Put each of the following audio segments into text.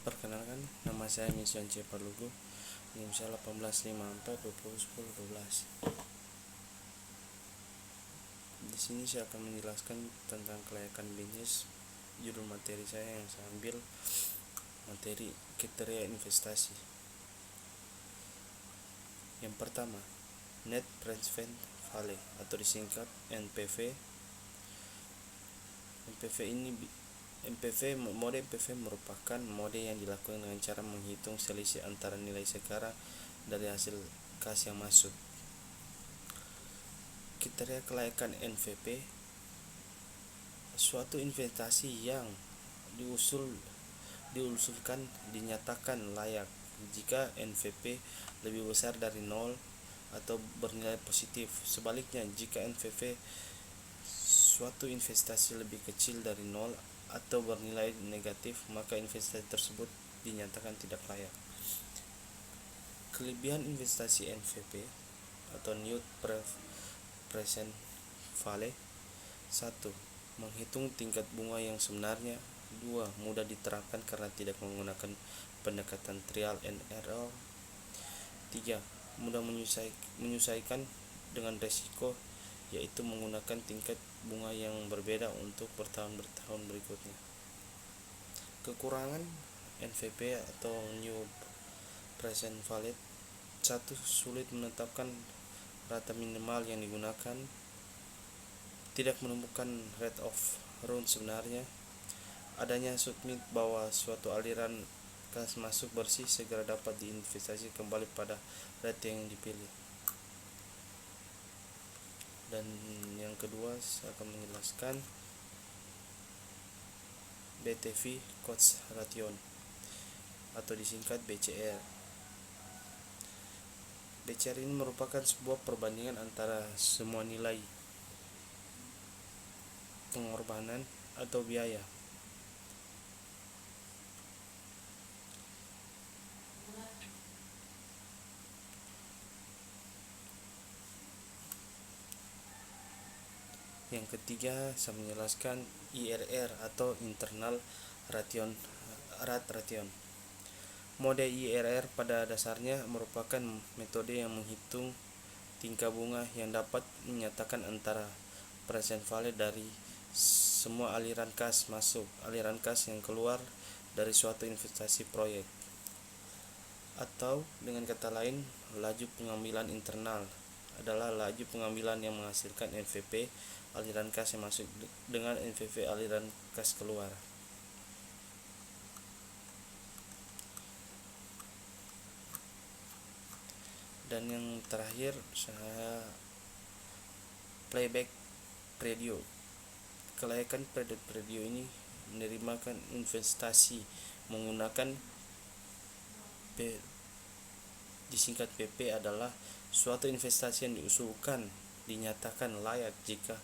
Perkenalkan, nama saya Mission C. Palugo, NIM 1854 20 10 12. Di sini saya akan menjelaskan tentang kelayakan bisnis. Judul materi saya yang saya ambil materi kriteria investasi. Yang pertama, Net Present Value atau disingkat NPV. Mode NPV merupakan mode yang dilakukan dengan cara menghitung selisih antara nilai sekarang dari hasil kas yang masuk. Kriteria kelayakan NPV: suatu investasi yang diusulkan dinyatakan layak jika NPV lebih besar dari 0 atau bernilai positif. Sebaliknya, jika NPV suatu investasi lebih kecil dari 0 atau bernilai negatif, maka investasi tersebut dinyatakan tidak layak. Kelebihan investasi NPV atau Net Present Value: 1. Menghitung tingkat bunga yang sebenarnya. 2. Mudah diterapkan karena tidak menggunakan pendekatan trial and error. 3. Mudah menyesuaikan dengan resiko, yaitu menggunakan tingkat bunga yang berbeda untuk bertahun-tahun berikutnya. Kekurangan NPV atau Net Present Value: 1. Sulit menetapkan rata minimal yang digunakan, tidak menemukan rate of return sebenarnya, adanya asumsi bahwa suatu aliran kas masuk bersih segera dapat diinvestasi kembali pada rate yang dipilih. Dan yang kedua, saya akan menjelaskan BTV Cost Ratio atau disingkat BCR. BCR ini merupakan sebuah perbandingan antara semua nilai pengorbanan atau biaya Yang ketiga, saya menjelaskan IRR atau Internal Rate of Return. Mode IRR pada dasarnya merupakan metode yang menghitung tingkat bunga yang dapat menyatakan antara present value dari semua aliran kas masuk, aliran kas yang keluar dari suatu investasi proyek. Atau dengan kata lain, laju pengambilan internal adalah laju pengambilan yang menghasilkan NPV aliran kas yang masuk dengan NPV aliran kas keluar. Dan yang terakhir, saya playback period. Kelayakan period ini menerimakan investasi menggunakan disingkat PP adalah suatu investasi yang diusulkan dinyatakan layak jika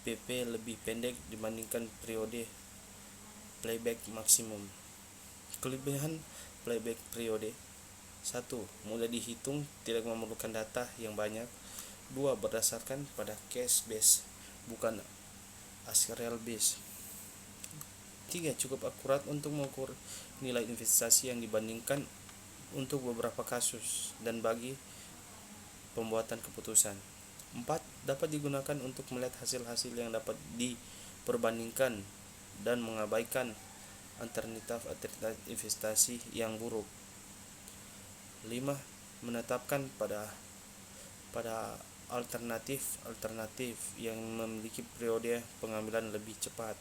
PP lebih pendek dibandingkan periode playback maksimum. Kelebihan playback periode: 1. Mudah dihitung, tidak memerlukan data yang banyak. 2. Berdasarkan pada cash base, bukan actual base. 3. Cukup akurat untuk mengukur nilai investasi yang dibandingkan untuk beberapa kasus dan bagi pembuatan keputusan. 4. Dapat digunakan untuk melihat hasil-hasil yang dapat diperbandingkan dan mengabaikan alternatif investasi yang buruk. 5. Menetapkan pada alternatif yang memiliki periode pengambilan lebih cepat.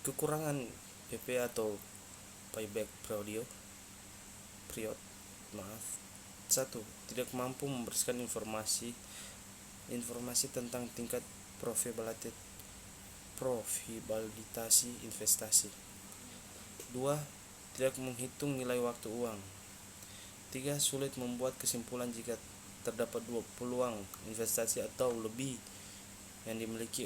Kekurangan PP atau payback period. 1. Tidak mampu memberikan informasi tentang tingkat profitabilitas investasi. 2. Tidak menghitung nilai waktu uang. 3. Sulit membuat kesimpulan jika terdapat dua peluang investasi atau lebih yang dimiliki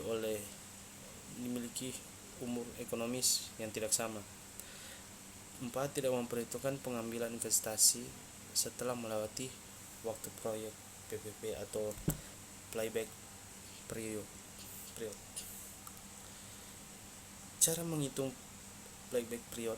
umur ekonomis yang tidak sama. 4. Tidak memperhitungkan pengambilan investasi setelah melewati waktu proyek PPP atau playback period. Cara menghitung playback period: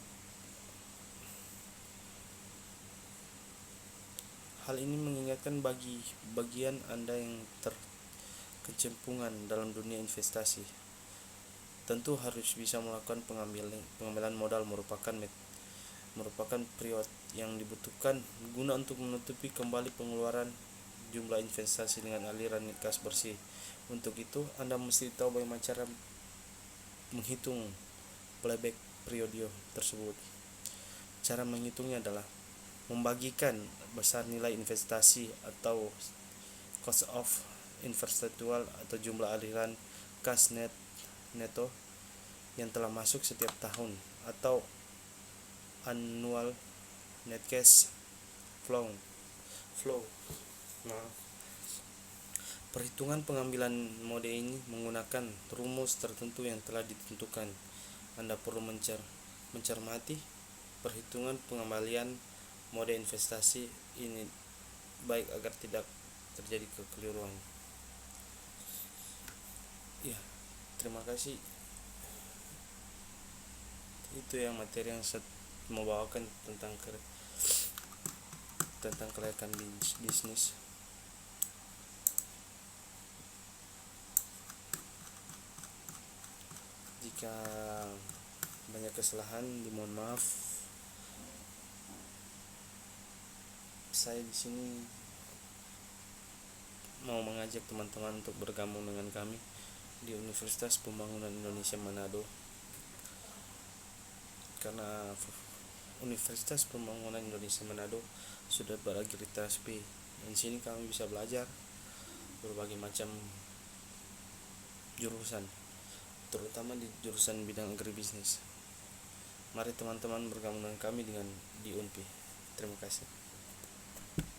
Hal ini mengingatkan bagi bagian Anda yang terkecemplungan dalam dunia investasi, tentu harus bisa melakukan pengambilan modal merupakan periode yang dibutuhkan guna untuk menutupi kembali pengeluaran jumlah investasi dengan aliran kas bersih. Untuk itu, Anda mesti tahu bagaimana cara menghitung playback periode tersebut. Cara menghitungnya adalah membagikan besar nilai investasi atau cost of investment atau jumlah aliran kas neto yang telah masuk setiap tahun, atau annual net cash flow. Nah, perhitungan pengambilan mode ini menggunakan rumus tertentu yang telah ditentukan. Anda perlu mencermati perhitungan pengembalian mode investasi ini baik agar tidak terjadi kekeliruan. Ya, terima kasih. Itu yang materi yang saya mau bawakan tentang kelayakan bisnis. Jika banyak kesalahan, dimohon maaf. Saya di sini mau mengajak teman-teman untuk bergabung dengan kami di Universitas Pembangunan Indonesia Manado, karena Universitas Pembangunan Indonesia Manado sudah berakreditasi B. Dan di sini kami bisa belajar berbagai macam jurusan, terutama di jurusan bidang agribisnis. Mari teman-teman bergabung dengan kami di UNPI. Terima kasih.